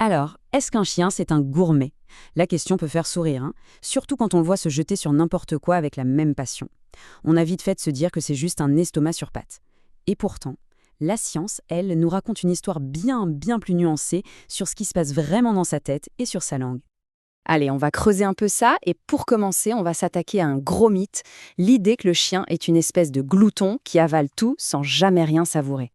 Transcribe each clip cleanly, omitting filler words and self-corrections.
Alors, est-ce qu'un chien, c'est un gourmet? La question peut faire sourire, hein, surtout quand on le voit se jeter sur n'importe quoi avec la même passion. On a vite fait de se dire que c'est juste un estomac sur pattes. Et pourtant, la science, elle, nous raconte une histoire bien plus nuancée sur ce qui se passe vraiment dans sa tête et sur sa langue. Allez, on va creuser un peu ça et pour commencer, on va s'attaquer à un gros mythe, l'idée que le chien est une espèce de glouton qui avale tout sans jamais rien savourer.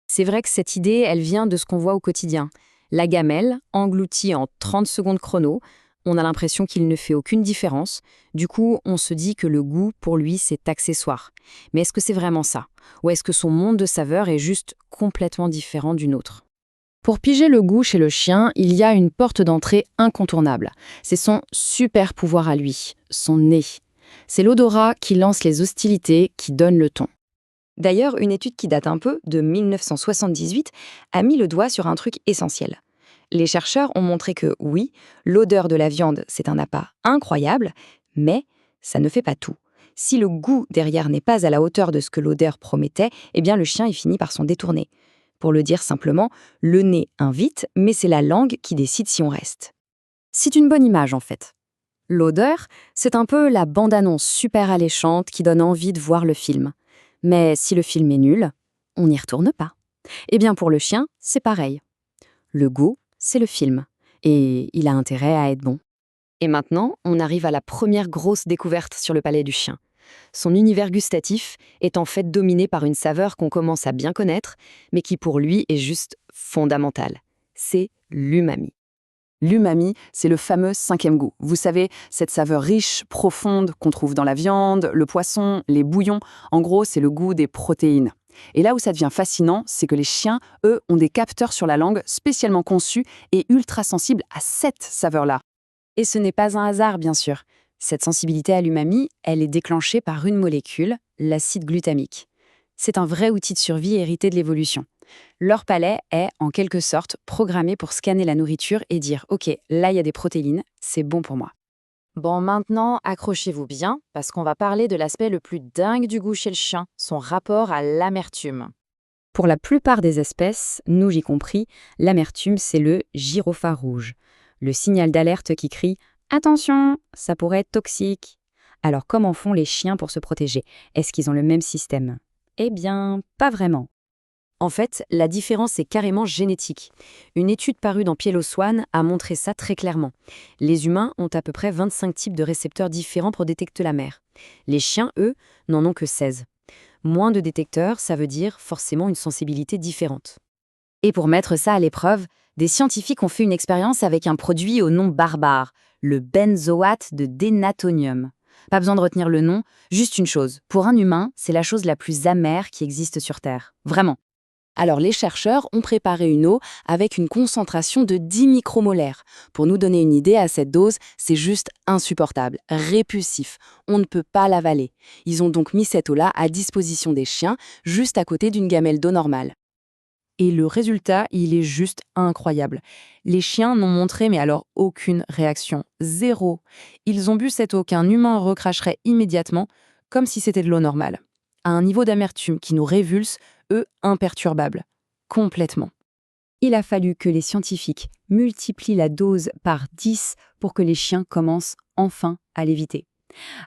C'est vrai que cette idée, elle vient de ce qu'on voit au quotidien. La gamelle, engloutie en 30 secondes chrono, on a l'impression qu'il ne fait aucune différence. Du coup, on se dit que le goût, pour lui, c'est accessoire. Mais est-ce que c'est vraiment ça? Ou est-ce que son monde de saveurs est juste complètement différent du nôtre? Pour piger le goût chez le chien, il y a une porte d'entrée incontournable. C'est son super pouvoir à lui, son nez. C'est l'odorat qui lance les hostilités, qui donne le ton. D'ailleurs, une étude qui date un peu, de 1978, a mis le doigt sur un truc essentiel. Les chercheurs ont montré que oui, l'odeur de la viande, c'est un appât incroyable, mais ça ne fait pas tout. Si le goût derrière n'est pas à la hauteur de ce que l'odeur promettait, eh bien le chien y finit par s'en détourner. Pour le dire simplement, le nez invite, mais c'est la langue qui décide si on reste. C'est une bonne image en fait. L'odeur, c'est un peu la bande-annonce super alléchante qui donne envie de voir le film. Mais si le film est nul, on n'y retourne pas. Eh bien pour le chien, c'est pareil. Le goût, c'est le film. Et il a intérêt à être bon. Et maintenant, on arrive à la première grosse découverte sur le palais du chien. Son univers gustatif est en fait dominé par une saveur qu'on commence à bien connaître, mais qui pour lui est juste fondamentale. C'est l'umami. L'umami, c'est le fameux cinquième goût. Vous savez, cette saveur riche, profonde qu'on trouve dans la viande, le poisson, les bouillons. En gros, c'est le goût des protéines. Et là où ça devient fascinant, c'est que les chiens, eux, ont des capteurs sur la langue spécialement conçus et ultra sensibles à cette saveur-là. Et ce n'est pas un hasard, bien sûr. Cette sensibilité à l'umami, elle est déclenchée par une molécule, l'acide glutamique. C'est un vrai outil de survie hérité de l'évolution. Leur palais est, en quelque sorte, programmé pour scanner la nourriture et dire « Ok, là, il y a des protéines, c'est bon pour moi ». Bon, maintenant, accrochez-vous bien, parce qu'on va parler de l'aspect le plus dingue du goût chez le chien, son rapport à l'amertume. Pour la plupart des espèces, nous y compris, l'amertume, c'est le gyrophare rouge, le signal d'alerte qui crie « Attention, ça pourrait être toxique ». Alors comment font les chiens pour se protéger? Est-ce qu'ils ont le même système? Eh bien, pas vraiment. En fait, la différence est carrément génétique. Une étude parue dans Piello Swan a montré ça très clairement. Les humains ont à peu près 25 types de récepteurs différents pour détecter la mer. Les chiens, eux, n'en ont que 16. Moins de détecteurs, ça veut dire forcément une sensibilité différente. Et pour mettre ça à l'épreuve, des scientifiques ont fait une expérience avec un produit au nom barbare, le benzoate de dénatonium. Pas besoin de retenir le nom, juste une chose. Pour un humain, c'est la chose la plus amère qui existe sur Terre. Vraiment. Alors les chercheurs ont préparé une eau avec une concentration de 10 micromolaires. Pour nous donner une idée, à cette dose, c'est juste insupportable, répulsif. On ne peut pas l'avaler. Ils ont donc mis cette eau-là à disposition des chiens, juste à côté d'une gamelle d'eau normale. Et le résultat, il est juste incroyable. Les chiens n'ont montré mais alors aucune réaction, zéro. Ils ont bu cette eau qu'un humain recracherait immédiatement, comme si c'était de l'eau normale. À un niveau d'amertume qui nous révulse, eux imperturbables. Complètement. Il a fallu que les scientifiques multiplient la dose par 10 pour que les chiens commencent enfin à l'éviter.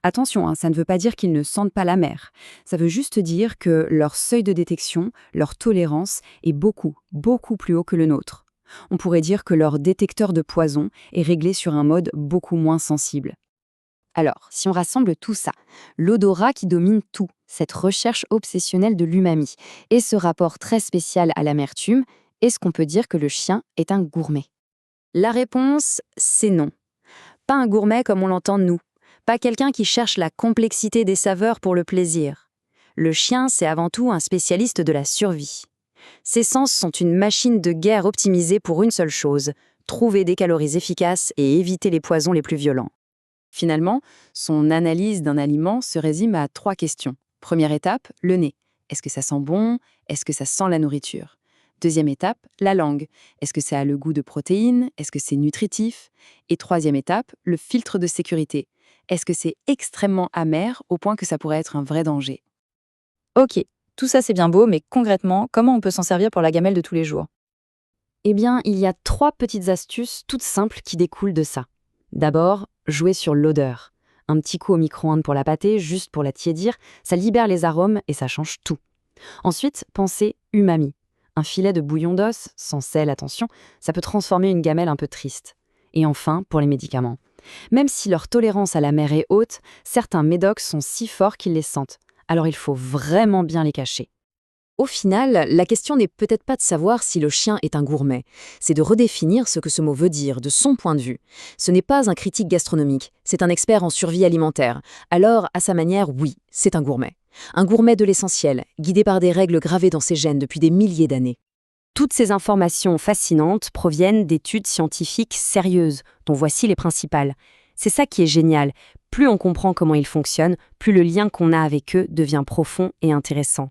Attention, hein, ça ne veut pas dire qu'ils ne sentent pas la mer. Ça veut juste dire que leur seuil de détection, leur tolérance est beaucoup plus haut que le nôtre. On pourrait dire que leur détecteur de poison est réglé sur un mode beaucoup moins sensible. Alors, si on rassemble tout ça, l'odorat qui domine tout, cette recherche obsessionnelle de l'umami, et ce rapport très spécial à l'amertume, est-ce qu'on peut dire que le chien est un gourmet? La réponse, c'est non. Pas un gourmet comme on l'entend nous. Pas quelqu'un qui cherche la complexité des saveurs pour le plaisir. Le chien, c'est avant tout un spécialiste de la survie. Ses sens sont une machine de guerre optimisée pour une seule chose, trouver des calories efficaces et éviter les poisons les plus violents. Finalement, son analyse d'un aliment se résume à 3 questions. Première étape, le nez. Est-ce que ça sent bon? Est-ce que ça sent la nourriture? Deuxième étape, la langue. Est-ce que ça a le goût de protéines? Est-ce que c'est nutritif? Et troisième étape, le filtre de sécurité. Est-ce que c'est extrêmement amer au point que ça pourrait être un vrai danger? Ok, tout ça c'est bien beau, mais concrètement, comment on peut s'en servir pour la gamelle de tous les jours? Eh bien, il y a 3 petites astuces toutes simples qui découlent de ça. D'abord, jouer sur l'odeur. Un petit coup au micro-ondes pour la pâter, juste pour la tiédir, ça libère les arômes et ça change tout. Ensuite, pensez umami. Un filet de bouillon d'os, sans sel, attention, ça peut transformer une gamelle un peu triste. Et enfin, pour les médicaments. Même si leur tolérance à la mer est haute, certains médocs sont si forts qu'ils les sentent. Alors il faut vraiment bien les cacher. Au final, la question n'est peut-être pas de savoir si le chien est un gourmet, c'est de redéfinir ce que ce mot veut dire de son point de vue. Ce n'est pas un critique gastronomique, c'est un expert en survie alimentaire. Alors, à sa manière, oui, c'est un gourmet. Un gourmet de l'essentiel, guidé par des règles gravées dans ses gènes depuis des milliers d'années. Toutes ces informations fascinantes proviennent d'études scientifiques sérieuses, dont voici les principales. C'est ça qui est génial. Plus on comprend comment ils fonctionnent, plus le lien qu'on a avec eux devient profond et intéressant.